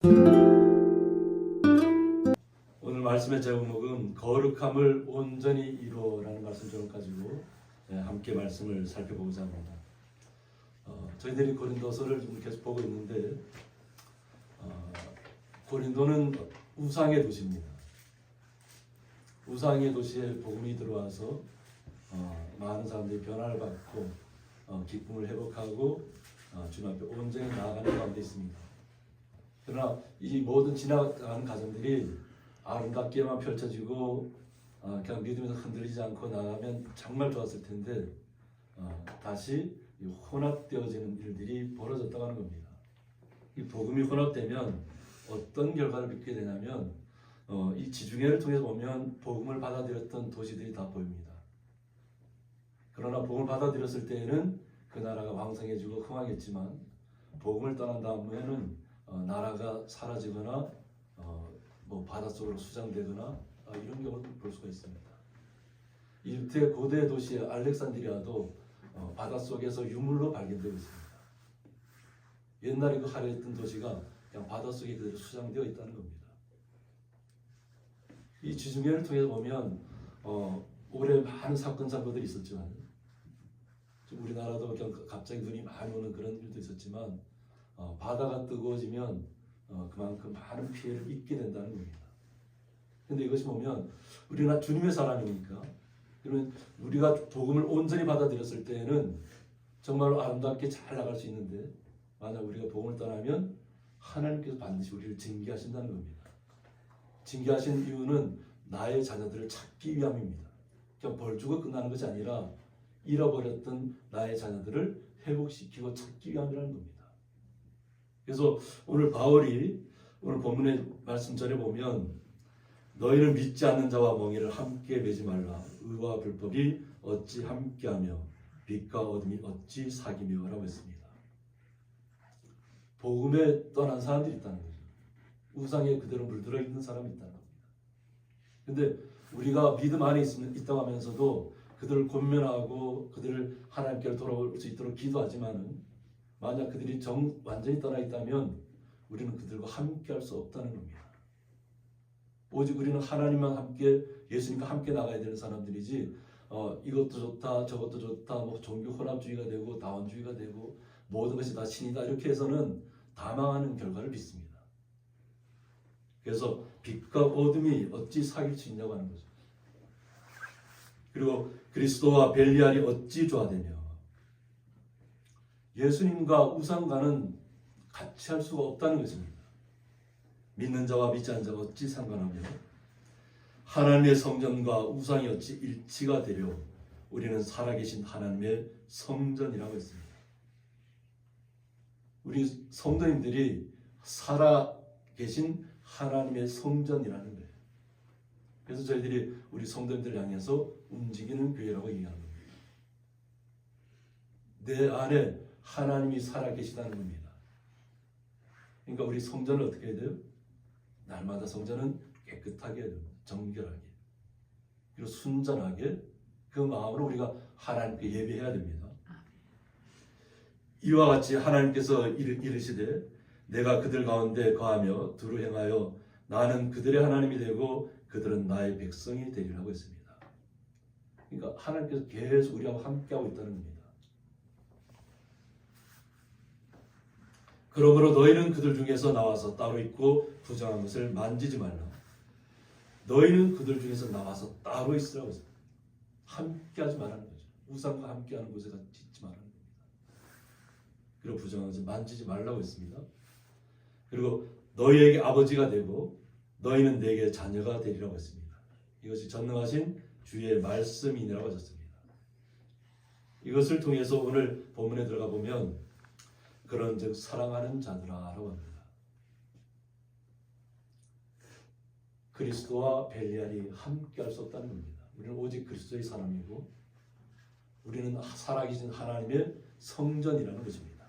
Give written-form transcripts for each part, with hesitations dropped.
오늘 말씀의 제목은 거룩함을 온전히 이루어라는 말씀을 가지고 함께 말씀을 살펴보고자 합니다. 저희들이 고린도서를 좀 계속 보고 있는데 고린도는 우상의 도시입니다. 우상의 도시에 복음이 들어와서 많은 사람들이 변화를 받고 기쁨을 회복하고 주님 앞에 온전히 나아가는 가운데 있습니다. 그러나 이 모든 지나가는 과정들이 아름답게만 펼쳐지고 그냥 믿음에서 흔들리지 않고 나가면 정말 좋았을 텐데 다시 혼합되어지는 일들이 벌어졌다고 하는 겁니다. 이 복음이 혼합되면 어떤 결과를 빚게 되냐면 이 지중해를 통해서 보면 복음을 받아들였던 도시들이 다 보입니다. 그러나 복음을 받아들였을 때에는 그 나라가 왕성해지고 흥황했지만 복음을 떠난 다음에는 나라가 사라지거나 바닷속으로 수장되거나 이런 경우를 볼 수가 있습니다. 이때 고대 도시 알렉산드리아도 바닷속에서 유물로 발견되고 있습니다. 옛날에 그 화려했던 도시가 그냥 바닷속에 그대로 수장되어 있다는 겁니다. 이 지중해를 통해서 보면 올해 많은 사건 사고들이 있었지만 우리나라도 그냥 갑자기 눈이 많이 오는 그런 일도 있었지만 바다가 뜨거워지면 그만큼 많은 피해를 입게 된다는 겁니다. 그런데 이것이 보면 우리가 주님의 사람이니까 그러면 우리가 복음을 온전히 받아들였을 때에는 정말로 아름답게 잘 나갈 수 있는데 만약 우리가 복음을 떠나면 하나님께서 반드시 우리를 징계하신다는 겁니다. 징계하신 이유는 나의 자녀들을 찾기 위함입니다. 그냥 벌 주고 끝나는 것이 아니라 잃어버렸던 나의 자녀들을 회복시키고 찾기 위함이라는 겁니다. 그래서 오늘 바울이 오늘 본문의 말씀 전에 보면 너희는 믿지 않는 자와 멍에를 함께 매지 말라. 의와 불법이 어찌 함께하며 빛과 어둠이 어찌 사귀며 라고 했습니다. 복음에 떠난 사람들이 있다는 거죠. 우상에 그대로 물들어 있는 사람이 있다는 겁니다. 근데 우리가 믿음 안에 있다고 하면서도 그들을 권면하고 그들을 하나님께로 돌아올 수 있도록 기도하지만은 만약 그들이 완전히 떠나 있다면 우리는 그들과 함께 할 수 없다는 겁니다. 오직 우리는 하나님만 함께 예수님과 함께 나가야 되는 사람들이지 이것도 좋다 저것도 좋다 종교 혼합주의가 되고 다원주의가 되고 모든 것이 다 신이다 이렇게 해서는 다 망하는 결과를 빚습니다. 그래서 빛과 어둠이 어찌 사귈 수 있냐고 하는 거죠. 그리고 그리스도와 벨리알이 어찌 조화되며 예수님과 우상과는 같이 할 수가 없다는 것입니다. 믿는 자와 믿지 않는 자가 어찌 상관하며 하나님의 성전과 우상이 어찌 일치가 되려 우리는 살아계신 하나님의 성전이라고 했습니다. 우리 성도님들이 살아계신 하나님의 성전이라는 거예요. 그래서 저희들이 우리 성도님들을 향해서 움직이는 교회라고 얘기하는 겁니다. 내 안에 하나님이 살아계시다는 겁니다. 그러니까 우리 성전을 어떻게 해야 돼요? 날마다 성전은 깨끗하게 해야 됩니다. 정결하게 그리고 순전하게 그 마음으로 우리가 하나님께 예배해야 됩니다. 이와 같이 하나님께서 이르시되 내가 그들 가운데 거하며 두루 행하여 나는 그들의 하나님이 되고 그들은 나의 백성이 되리라고 했습니다. 그러니까 하나님께서 계속 우리하고 함께하고 있다는 겁니다. 그러므로 너희는 그들 중에서 나와서 따로 있고 부정한 것을 만지지 말라. 너희는 그들 중에서 나와서 따로 있으라고 했습니다. 함께하지 말라는 거죠. 우상과 함께하는 곳에 같이 있지 말라는 겁니다. 그리고 부정한 것을 만지지 말라고 했습니다. 그리고 너희에게 아버지가 되고 너희는 내게 자녀가 되리라고 했습니다. 이것이 전능하신 주의 말씀이라고 하셨습니다. 이것을 통해서 오늘 본문에 들어가 보면 그런즉 사랑하는 자들아라고 합니다. 그리스도와 벨리알이 함께할 수 없다는 겁니다. 우리는 오직 그리스도의 사람이고 우리는 살아계신 하나님의 성전이라는 것입니다.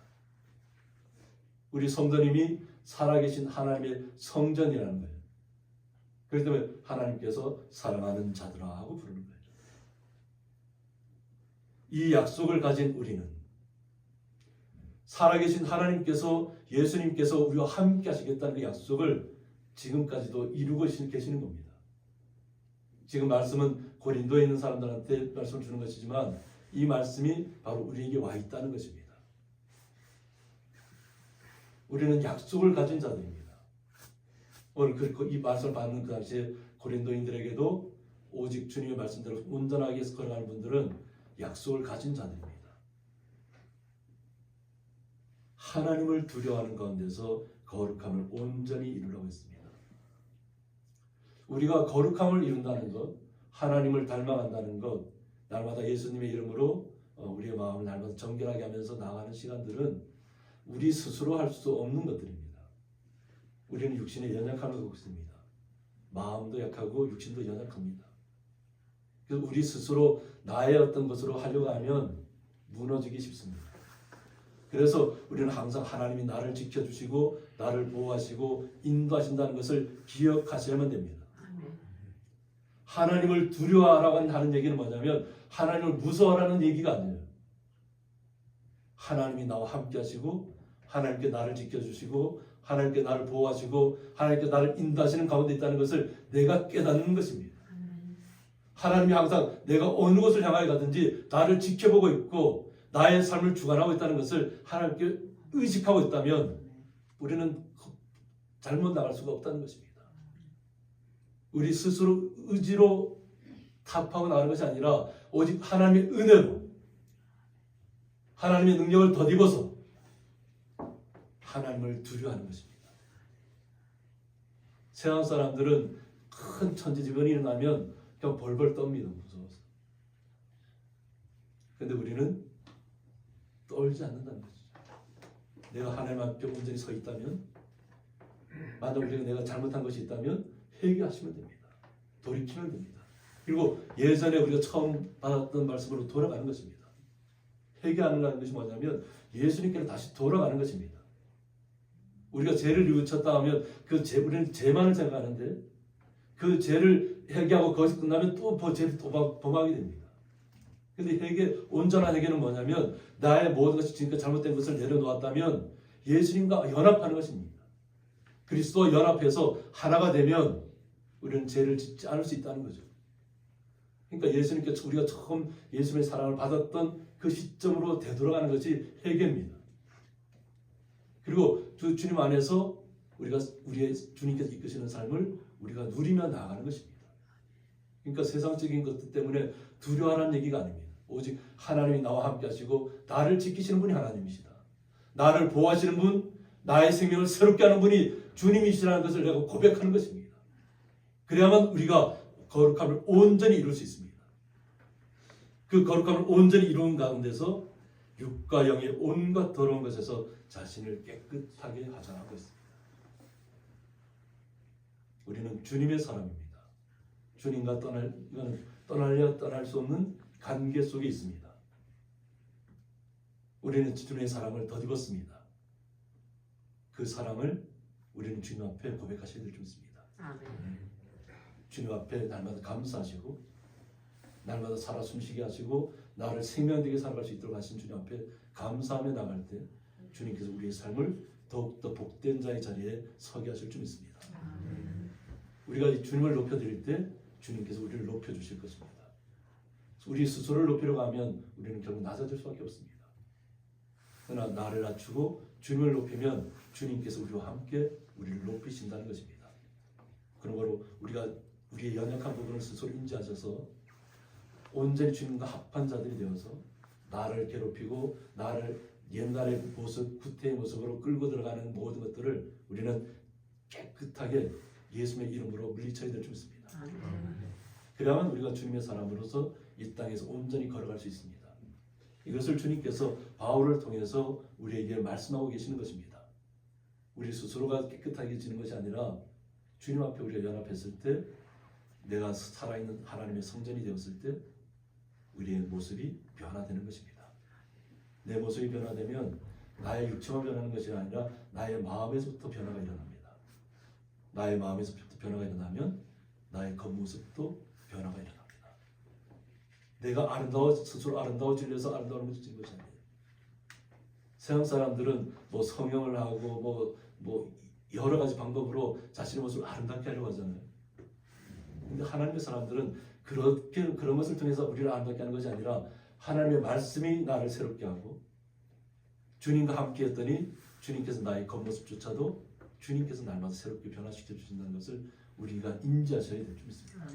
우리 성도님이 살아계신 하나님의 성전이라는 거예요. 그렇기 때문에 하나님께서 사랑하는 자들아 하고 부르는 거예요. 이 약속을 가진 우리는 살아계신 하나님께서 예수님께서 우리와 함께 하시겠다는 그 약속을 지금까지도 이루고 계시는 겁니다. 지금 말씀은 고린도에 있는 사람들한테 말씀을 주는 것이지만 이 말씀이 바로 우리에게 와 있다는 것입니다. 우리는 약속을 가진 자들입니다. 오늘 이 말씀을 받는 그 당시에 고린도인들에게도 오직 주님의 말씀대로 온전하게 걸어가는 분들은 약속을 가진 자들입니다. 하나님을 두려워하는 가운데서 거룩함을 온전히 이루려고 했습니다. 우리가 거룩함을 이룬다는 것, 하나님을 닮아간다는 것, 날마다 예수님의 이름으로 우리의 마음을 날마다 정결하게 하면서 나아가는 시간들은 우리 스스로 할 수 없는 것들입니다. 우리는 육신에 연약함을 갖고 있습니다. 마음도 약하고 육신도 연약합니다. 그래서 우리 스스로 나의 어떤 것으로 하려고 하면 무너지기 쉽습니다. 그래서 우리는 항상 하나님이 나를 지켜주시고 나를 보호하시고 인도하신다는 것을 기억하셔야만 됩니다. 하나님을 두려워하라고 하는 얘기는 뭐냐면 하나님을 무서워하라는 얘기가 아니에요. 하나님이 나와 함께 하시고 하나님께 나를 지켜주시고 하나님께 나를 보호하시고 하나님께 나를 인도하시는 가운데 있다는 것을 내가 깨닫는 것입니다. 하나님이 항상 내가 어느 곳을 향하여 가든지 나를 지켜보고 있고 나의 삶을 주관하고 있다는 것을 하나님께 의식하고 있다면 우리는 잘못 나갈 수가 없다는 것입니다. 우리 스스로 의지로 타협하고 나가는 것이 아니라 오직 하나님의 은혜로 하나님의 능력을 덧입어서 하나님을 두려워하는 것입니다. 세상 사람들은 큰 천지지변이 일어나면 그냥 벌벌 떱니다. 무서워서. 그런데 우리는 떨지 않는다는 거죠. 내가 하나님 앞에 온전히 서 있다면, 만약 우리가 내가 잘못한 것이 있다면 회개하시면 됩니다. 돌이키면 됩니다. 그리고 예전에 우리가 처음 받았던 말씀으로 돌아가는 것입니다. 회개하는 것이 뭐냐면 예수님께로 다시 돌아가는 것입니다. 우리가 죄를 뉘우쳤다 하면 우리는 죄만을 생각하는데 그 죄를 회개하고 거기서 끝나면 또 죄를 범하게 됩니다. 그런데 온전한 회개는 뭐냐면 나의 모든 것이 지금까지 잘못된 것을 내려놓았다면 예수님과 연합하는 것입니다. 그리스도와 연합해서 하나가 되면 우리는 죄를 짓지 않을 수 있다는 거죠. 그러니까 예수님께서 우리가 처음 예수님의 사랑을 받았던 그 시점으로 되돌아가는 것이 회개입니다. 그리고 주님 안에서 우리의 주님께서 이끄시는 삶을 우리가 누리며 나아가는 것입니다. 그러니까 세상적인 것들 때문에 두려워하는 얘기가 아닙니다. 오직 하나님이 나와 함께 하시고 나를 지키시는 분이 하나님이시다. 나를 보호하시는 분, 나의 생명을 새롭게 하는 분이 주님이시라는 것을 내가 고백하는 것입니다. 그래야만 우리가 거룩함을 온전히 이룰 수 있습니다. 그 거룩함을 온전히 이루는 가운데서 육과 영의 온갖 더러운 것에서 자신을 깨끗하게 화장하고 있습니다. 우리는 주님의 사람입니다. 주님과 떠날려 떠날 수 없는 관계 속에 있습니다. 우리는 주님의 사랑을 덧입었습니다. 그 사랑을 우리는 주님 앞에 고백하셔야 될 줄 믿습니다. 주님 앞에 날마다 감사하시고 날마다 살아 숨쉬게 하시고 나를 생명되게 살아갈 수 있도록 하신 주님 앞에 감사하며 나갈 때 주님께서 우리의 삶을 더욱더 복된 자의 자리에 서게 하실 줄 믿습니다. 우리가 주님을 높여드릴 때 주님께서 우리를 높여주실 것입니다. 우리 스스로를 높이려고 하면 우리는 결국 낮아질 수밖에 없습니다. 그러나 나를 낮추고 주님을 높이면 주님께서 우리와 함께 우리를 높이신다는 것입니다. 그러므로 우리가 우리의 연약한 부분을 스스로 인지하셔서 온전히 주님과 합한 자들이 되어서 나를 괴롭히고 나를 옛날의 모습, 구태의 모습으로 끌고 들어가는 모든 것들을 우리는 깨끗하게 예수님의 이름으로 물리쳐야 될 줄 믿습니다. 그래야만 우리가 주님의 사람으로서 이 땅에서 온전히 걸어갈 수 있습니다. 이것을 주님께서 바울을 통해서 우리에게 말씀하고 계시는 것입니다. 우리 스스로가 깨끗해지는 것이 아니라 주님 앞에 우리가 연합했을 때 내가 살아있는 하나님의 성전이 되었을 때 우리의 모습이 변화되는 것입니다. 내 모습이 변화되면 나의 육체만 변하는 것이 아니라 나의 마음에서부터 변화가 일어납니다. 나의 마음에서부터 변화가 일어나면 나의 겉모습도 변화가 일어납니다. 내가 스스로 아름다워지려서 아름다운 것이 아니에요. 세상 사람들은 뭐 성형을 하고 뭐 여러 가지 방법으로 자신의 모습을 아름답게 하려고 하잖아요. 근데 하나님의 사람들은 그런 것을 통해서 우리를 아름답게 하는 것이 아니라 하나님의 말씀이 나를 새롭게 하고 주님과 함께 했더니 주님께서 나의 겉모습조차도 주님께서 날마다 새롭게 변화시켜 주신다는 것을 우리가 인지하셔야 될 줄 믿습니다.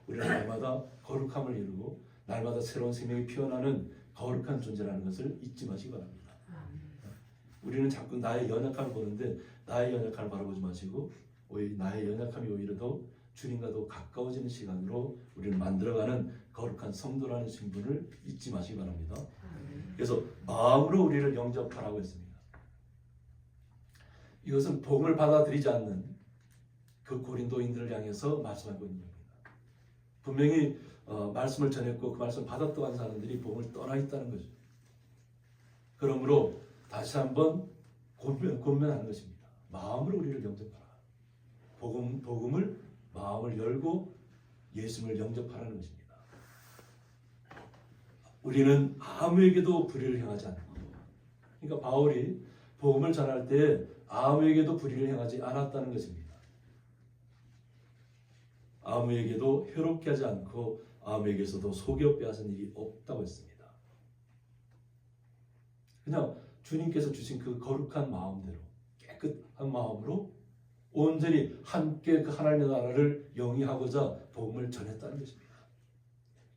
우리는 날마다 거룩함을 이루고 날마다 새로운 생명이 피어나는 거룩한 존재라는 것을 잊지 마시기 바랍니다. 우리는 자꾸 나의 연약함을 보는데 나의 연약함을 바라보지 마시고 오히려 나의 연약함이 오히려 더 주님과 더 가까워지는 시간으로 우리를 만들어가는 거룩한 성도라는 신분을 잊지 마시기 바랍니다. 그래서 마음으로 우리를 영접하라고 했습니다. 이것은 복음을 받아들이지 않는 그 고린도인들을 향해서 말씀하고 있는 겁니다. 분명히 말씀을 전했고 그 말씀을 받았던 사람들이 복음을 떠나 있다는 거죠. 그러므로 다시 한번 권면하는 것입니다. 마음으로 우리를 영접하라. 복음을 마음을 열고 예수님을 영접하라는 것입니다. 우리는 아무에게도 불의를 행하지 않고, 그러니까 바울이 복음을 전할 때 아무에게도 불의를 행하지 않았다는 것입니다. 아무에게도 해롭게 하지 않고 아무에게서도 속여 빼앗은 일이 없다고 했습니다. 그냥 주님께서 주신 그 거룩한 마음대로 깨끗한 마음으로 온전히 함께 그 하나님의 나라를 영위하고자 복음을 전했다는 것입니다.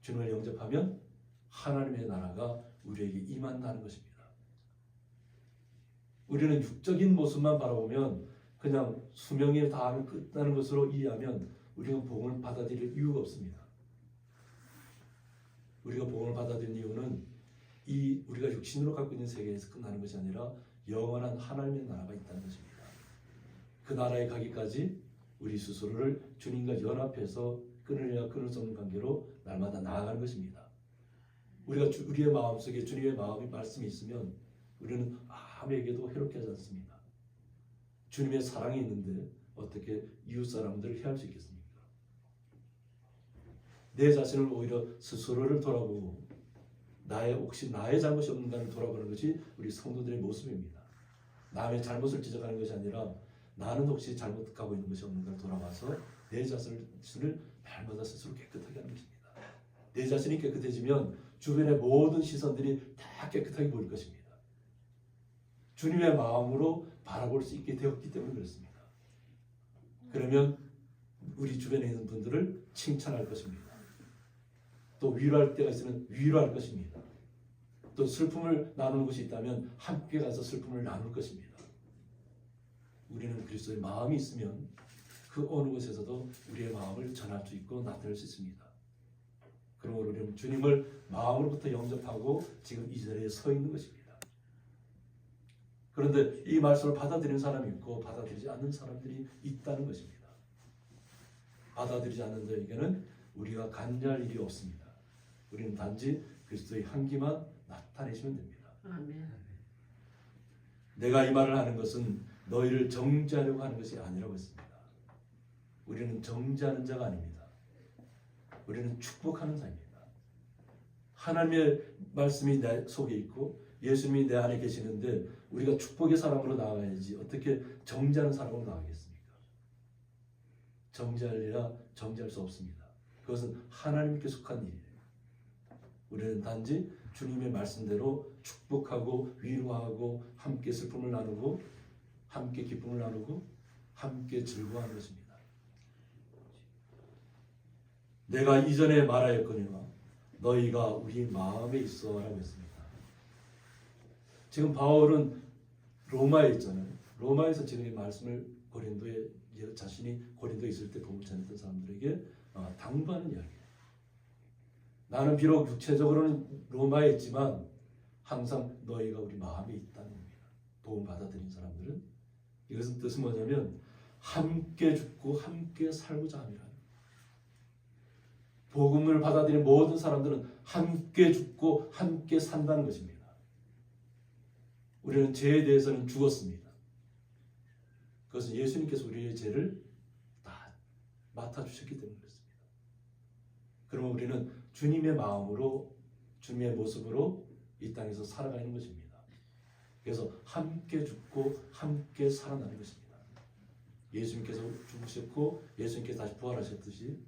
주님을 영접하면 하나님의 나라가 우리에게 임한다는 것입니다. 우리는 육적인 모습만 바라보면 그냥 수명에 다하면 끝나는 것으로 이해하면 우리가 복음을 받아들일 이유가 없습니다. 우리가 복음을 받아들인 이유는 우리가 육신으로 갖고 있는 세계에서 끝나는 것이 아니라 영원한 하나님의 나라가 있다는 것입니다. 그 나라에 가기까지 우리 스스로를 주님과 연합해서 끊을 수 없는 관계로 날마다 나아가는 것입니다. 우리의 마음속에 주님의 말씀이 있으면 우리는 아무에게도 해롭게 하지 않습니다. 주님의 사랑이 있는데 어떻게 이웃 사람들을 해할 수 있겠습니까? 내 자신을 오히려 스스로를 돌아보고 혹시 나의 잘못이 없는가를 돌아보는 것이 우리 성도들의 모습입니다. 남의 잘못을 지적하는 것이 아니라 나는 혹시 잘못하고 있는 것이 없는가를 돌아봐서 내 자신을 날마다 스스로 깨끗하게 하는 것입니다. 내 자신이 깨끗해지면 주변의 모든 시선들이 다 깨끗하게 보일 것입니다. 주님의 마음으로 바라볼 수 있게 되었기 때문에 그렇습니다. 그러면 우리 주변에 있는 분들을 칭찬할 것입니다. 또 위로할 때가 있으면 위로할 것입니다. 또 슬픔을 나누는 것이 있다면 함께 가서 슬픔을 나눌 것입니다. 우리는 그리스도의 마음이 있으면 그 어느 곳에서도 우리의 마음을 전할 수 있고 나타낼 수 있습니다. 그러므로 우리는 주님을 마음으로부터 영접하고 지금 이 자리에 서 있는 것입니다. 그런데 이 말씀을 받아들이는 사람이 있고 받아들이지 않는 사람들이 있다는 것입니다. 받아들이지 않는 자에게는 우리가 관여할 일이 없습니다. 우리는 단지 그리스도의 향기만 나타내시면 됩니다. 아멘. 내가 이 말을 하는 것은 너희를 정죄하려고 하는 것이 아니라고 했습니다. 우리는 정죄하는 자가 아닙니다. 우리는 축복하는 자입니다. 하나님의 말씀이 내 속에 있고 예수님이 내 안에 계시는데 우리가 축복의 사람으로 나아가야지 어떻게 정죄하는 사람으로 나아가겠습니까? 정죄하리라 정죄할 수 없습니다. 그것은 하나님께 속한 일이에요. 우리는 단지 주님의 말씀대로 축복하고 위로하고 함께 슬픔을 나누고 함께 기쁨을 나누고 함께 즐거워하는 것입니다. 내가 이전에 말하였거니와 너희가 우리 마음에 있어라고 했습니다. 지금 바울은 로마에 있잖아요. 로마에서 지금 이 말씀을 자신이 고린도에 있을 때 복음을 전했던 사람들에게 당부하는 이야기예요. 나는 비록 육체적으로는 로마에 있지만 항상 너희가 우리 마음에 있다는 겁니다. 복음 받아들인 사람들은 이것은 뜻은 뭐냐면 함께 죽고 함께 살고자 함이라. 복음을 받아들인 모든 사람들은 함께 죽고 함께 산다는 것입니다. 우리는 죄에 대해서는 죽었습니다. 그것은 예수님께서 우리의 죄를 다 맡아주셨기 때문에 그렇습니다. 그러면 우리는 주님의 마음으로 주님의 모습으로 이 땅에서 살아가는 것입니다. 그래서 함께 죽고 함께 살아나는 것입니다. 예수님께서 죽으셨고 예수님께서 다시 부활하셨듯이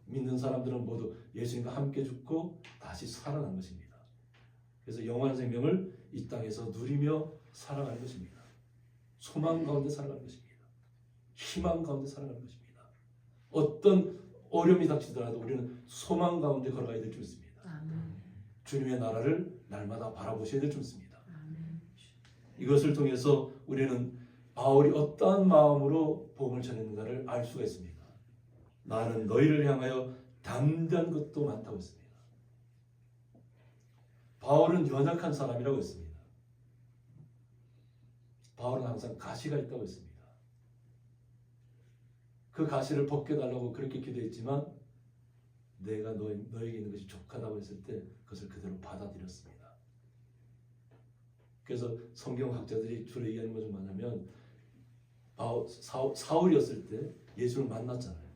믿는 사람들은 모두 예수님과 함께 죽고 다시 살아난 것입니다. 그래서 영원한 생명을 이 땅에서 누리며 살아가는 것입니다. 소망 가운데 살아가는 것입니다. 희망 가운데 살아가는 것입니다. 어떤 어려움이 닥치더라도 우리는 소망 가운데 걸어가야 될 줄 믿습니다. 주님의 나라를 날마다 바라보셔야 될 줄 믿습니다. 이것을 통해서 우리는 바울이 어떠한 마음으로 복음을 전했는가를 알 수가 있습니다. 나는 너희를 향하여 담대한 것도 많다고 했습니다. 바울은 연약한 사람이라고 했습니다. 바울은 항상 가시가 있다고 했습니다. 그 가시를 벗겨달라고 그렇게 기도했지만 내가 너에게 있는 것이 족하다고 했을 때 그것을 그대로 받아들였습니다. 그래서 성경학자들이 주로 얘기하는 것은 뭐냐면 사울이었을 때 예수를 만났잖아요.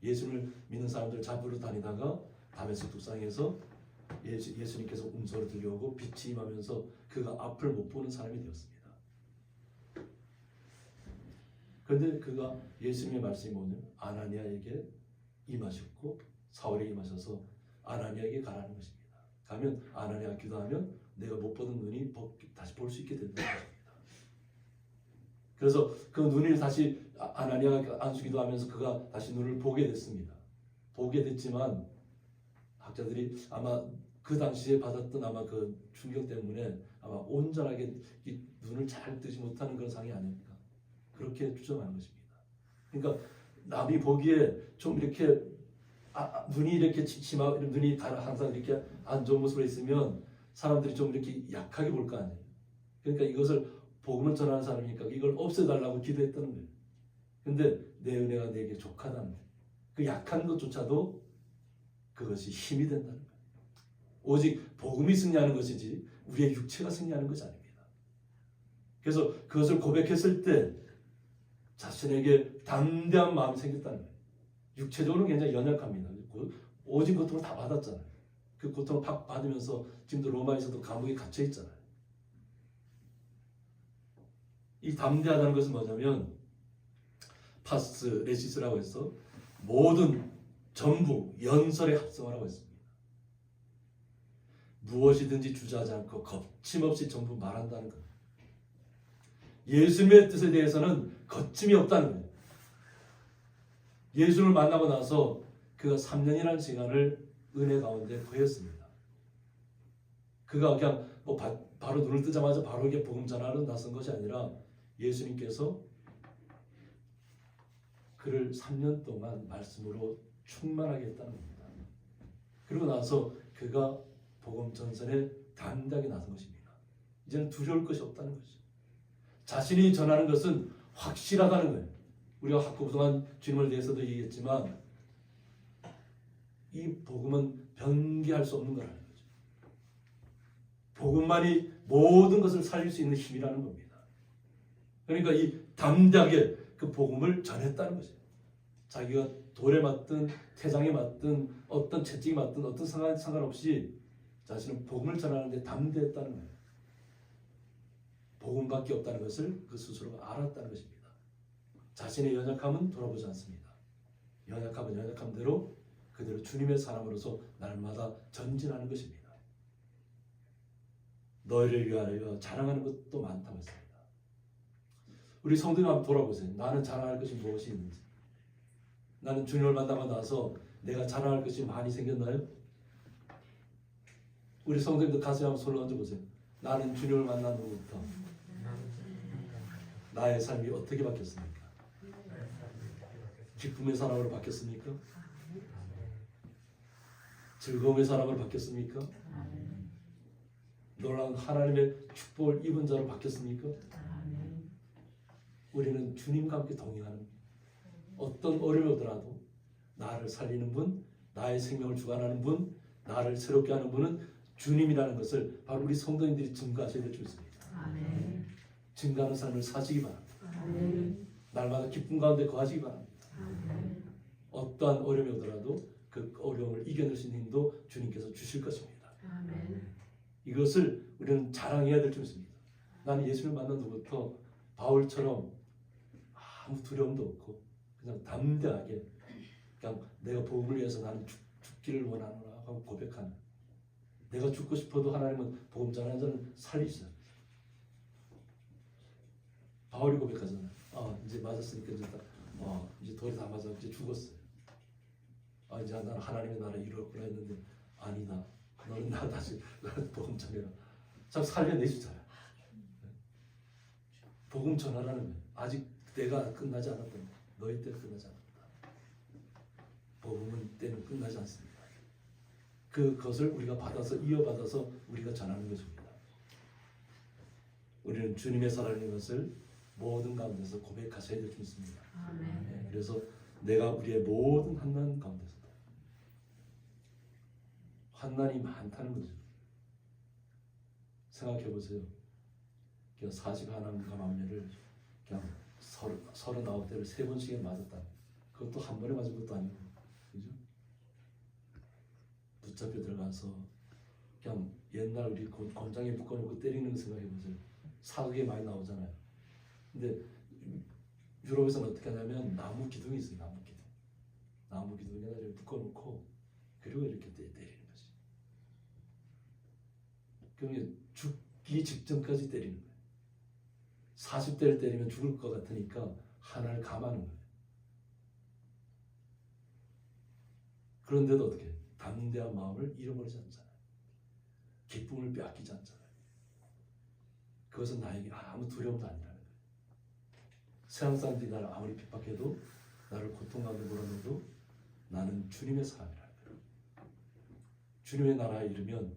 예수를 믿는 사람들을 잡으러 다니다가 다메섹 tuk상에서 예수님께서 음소를 들려오고 빛이 임하면서 그가 앞을 못 보는 사람이 되었습니다. 그런데 그가 예수님의 말씀이 뭐냐면 아나니아에게 임하셨고 사울에게 임하셔서 아나니아에게 가라는 것입니다. 가면 아나니아가 기도하면 내가 못 보던 눈이 다시 볼 수 있게 된다는 것입니다. 그래서 그 눈을 다시 아나니아가 안수기도하면서 그가 다시 눈을 보게 됐습니다. 보게 됐지만 학자들이 아마 그 당시에 받았던 아마 그 충격 때문에 아마 온전하게 이 눈을 잘 뜨지 못하는 그런 상황이 아닐까 그렇게 추정하는 것입니다. 그러니까 남이 보기에 좀 이렇게 눈이 이렇게 침침하고 눈이 항상 이렇게 안 좋은 모습으로 있으면 사람들이 좀 이렇게 약하게 볼 거 아니에요. 그러니까 이것을 복음을 전하는 사람이니까 이걸 없애달라고 기도했다는 거예요. 근데 내 은혜가 내게 족하다는 거예요. 그 약한 것조차도 그것이 힘이 된다는 거예요. 오직 복음이 승리하는 것이지 우리의 육체가 승리하는 것이 아닙니다. 그래서 그것을 고백했을 때 자신에게 담대한 마음이 생겼다는 거예요. 육체적으로는 굉장히 연약합니다. 오직 고통을 다 받았잖아요. 그 고통을 받으면서 지금도 로마에서도 감옥에 갇혀 있잖아요. 이 담대하다는 것은 뭐냐면 파스 레시스라고 해서 모든 전부 연설에 합성하라고 했습니다. 무엇이든지 주저하지 않고 거침없이 전부 말한다는 거예요. 예수님의 뜻에 대해서는 거침이 없다는 거예요. 예수를 만나고 나서 그가 3년이라는 시간을 은혜 가운데 거했습니다. 그가 그냥 바로 눈을 뜨자마자 바로 이게 복음 전하러 나선 것이 아니라 예수님께서 그를 3년 동안 말씀으로 충만하게 했다는 겁니다. 그리고 나서 그가 복음 전선에 담대하게 나선 것입니다. 이제는 두려울 것이 없다는 것이죠. 자신이 전하는 것은 확실하다는 거예요. 우리가 그동안 주님을 대해서도 얘기했지만 이 복음은 변개할 수 없는 거라는 거죠. 복음만이 모든 것을 살릴 수 있는 힘이라는 겁니다. 그러니까 이 담대하게 그 복음을 전했다는 거죠. 자기가 돌에 맞든 태장에 맞든 어떤 채찍이 맞든 어떤 상관없이 자신은 복음을 전하는데 담대했다는 거예요. 복음밖에 없다는 것을 그 스스로가 알았다는 것입니다. 자신의 연약함은 돌아보지 않습니다. 연약함은 연약함대로 그대로 주님의 사람으로서 날마다 전진하는 것입니다. 너희를 위하여 자랑하는 것도 많다고 했습니다. 우리 성도님 한번 돌아보세요. 나는 자랑할 것이 무엇이 있는지. 나는 주님을 만나고 나서 내가 자랑할 것이 많이 생겼나요? 우리 성도님들 가슴에 한번 손을 얹어보세요. 나는 주님을 만난 후부터 나의 삶이 어떻게 바뀌었습니까? 기쁨의 사람으로 바뀌었습니까? 즐거움의 사람으로 바뀌었습니까? 놀라운 하나님의 축복을 입은 자로 바뀌었습니까? 우리는 주님과 함께 동행하는 어떤 어려움이 오더라도 나를 살리는 분, 나의 생명을 주관하는 분, 나를 새롭게 하는 분은 주님이라는 것을 바로 우리 성도님들이 증거하셔야 될 줄 믿습니다. 증거하는 삶을 사시기 바랍니다. 날마다 기쁨 가운데 거하시기 바랍니다. 어떠한 어려움이 오더라도 그 어려움을 이겨낼 수 있는 힘도 주님께서 주실 것입니다. 이것을 우리는 자랑해야 될 줄 믿습니다. 나는 예수를 만난 후부터 바울처럼 아무 두려움도 없고 그냥 담대하게 그냥 내가 복음을 위해서 나는 죽기를 원하노라 하고 고백하는, 내가 죽고 싶어도 하나님은 복음 전하는 자는 살리시잖아요. 바울이 고백하잖아요. 이제 맞았으니까 이제 돌이 다 맞아 이제 죽었어요. 이제 나는 하나님의 나라 이루었구나 했는데 아니다. 너는 나 다시 복음 전해라. 참 살려내주잖아요. 복음 전하라는 거예요. 아직 때가 끝나지 않았다. 너희 때는 끝나지 않았다. 복음은 때는 끝나지 않습니다. 그것을 우리가 받아서 이어받아서 우리가 전하는 것입니다. 우리는 주님의 살아있는 것을 모든 가운데서 고백하셔야 될 줄 믿습니다. 그래서 내가 우리의 모든 환난 가운데서도 환난이 많다는 거죠. 생각해 보세요. 41 가만매를 그냥 39대를 3번씩에 맞았다. 그것도 한 번에 맞은 것도 아니고, 그죠? 붙잡혀 들어가서 그냥 옛날 우리 곤장에 묶어놓고 때리는 거 생각해 보세요. 사극에 많이 나오잖아요. 근데 유럽에서는 어떻게 하냐면 나무 기둥이 있어요. 나무 기둥. 나무 기둥에다 이렇게 묶어놓고 그리고 이렇게 때리는 거지. 그러면 죽기 직전까지 때리는 거예요. 40대를 때리면 죽을 것 같으니까 하나를 감하는 거예요. 그런데도 어떻게 담대한 마음을 잃어버리지 않잖아요. 기쁨을 빼앗기지 않잖아요. 그것은 나에게 아무 두려움도 아니라는 거예요. 세상 사람들이 나를 아무리 핍박해도 나를 고통 가운데 몰아넣어도 나는 주님의 사람이라는 거예요. 주님의 나라에 이르면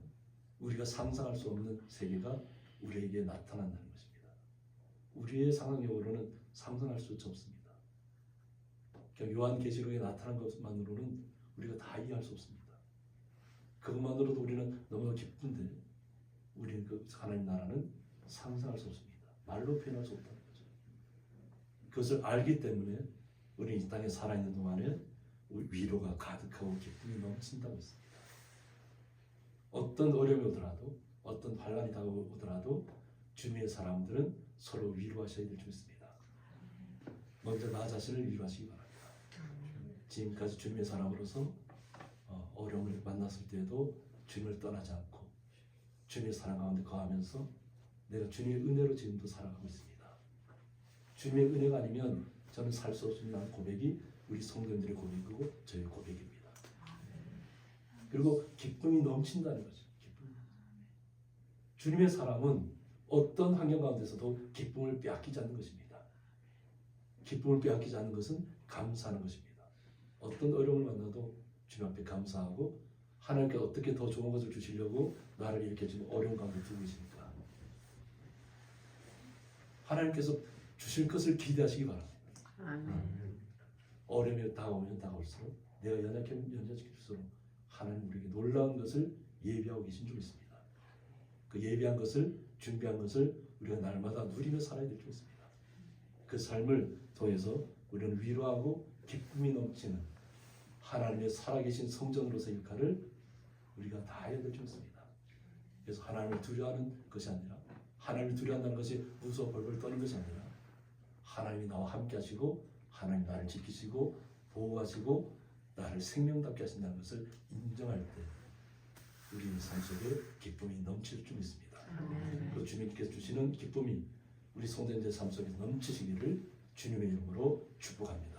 우리가 상상할 수 없는 세계가 우리에게 나타난다는 것입니다. 우리의 상상력으로는 상상할 수조차 없습니다. 요한계시록에 나타난 것만으로는 우리가 다 이해할 수 없습니다. 그것만으로도 우리는 너무나 기쁜데 우리는 그 하나님 나라는 상상할 수 없습니다. 말로 표현할 수 없다는 거죠. 그것을 알기 때문에 우리는 이 땅에 살아있는 동안에 위로가 가득하고 기쁨이 넘친다고 했습니다. 어떤 어려움이 오더라도 어떤 반란이 다가오더라도 주님의 사람들은 서로 위로하셔야 될 줄 믿습니다. 먼저 나 자신을 위로하시기 바랍니다. 지금까지 주님의 사람으로서 어려움을 만났을 때에도 주님을 떠나지 않고 주님의 사랑 가운데 거하면서 내가 주님의 은혜로 지금도 살아가고 있습니다. 주님의 은혜가 아니면 저는 살 수 없습니다는 고백이 우리 성도님들의 고백이고 저희 고백입니다. 그리고 기쁨이 넘친다는 거죠. 기쁨. 주님의 사랑은 어떤 환경 가운데서도 기쁨을 빼앗기지 않는 것입니다. 기쁨을 빼앗기지 않는 것은 감사하는 것입니다. 어떤 어려움을 만나도 주님 앞에 감사하고 하나님께서 어떻게 더 좋은 것을 주시려고 나를 이렇게 지금 어려운 가운데 두고 계십니까? 하나님께서 주실 것을 기대하시기 바랍니다. 어려움이 다가오면 다가올수록 내가 연약해질수록 하나님 우리에게 놀라운 것을 예비하고 계신 줄 믿습니다. 그 예비한 것을 준비한 것을 우리가 날마다 누리며 살아야 될 줄 믿습니다. 그 삶을 통해서 우리는 위로하고 기쁨이 넘치는 하나님의 살아계신 성전으로서의 역할을 우리가 다 해야 될 줄 믿습니다. 그래서 하나님을 두려워하는 것이 아니라 하나님을 두려워한다는 것이 무서워 벌벌 떠는 것이 아니라 하나님이 나와 함께 하시고 하나님 나를 지키시고 보호하시고 나를 생명답게 하신다는 것을 인정할 때 우리 삶 속에 기쁨이 넘칠 줄 믿습니다. 그 주님께서 주시는 기쁨이 우리 성도님들 삶 속에 넘치시기를 주님의 이름으로 축복합니다.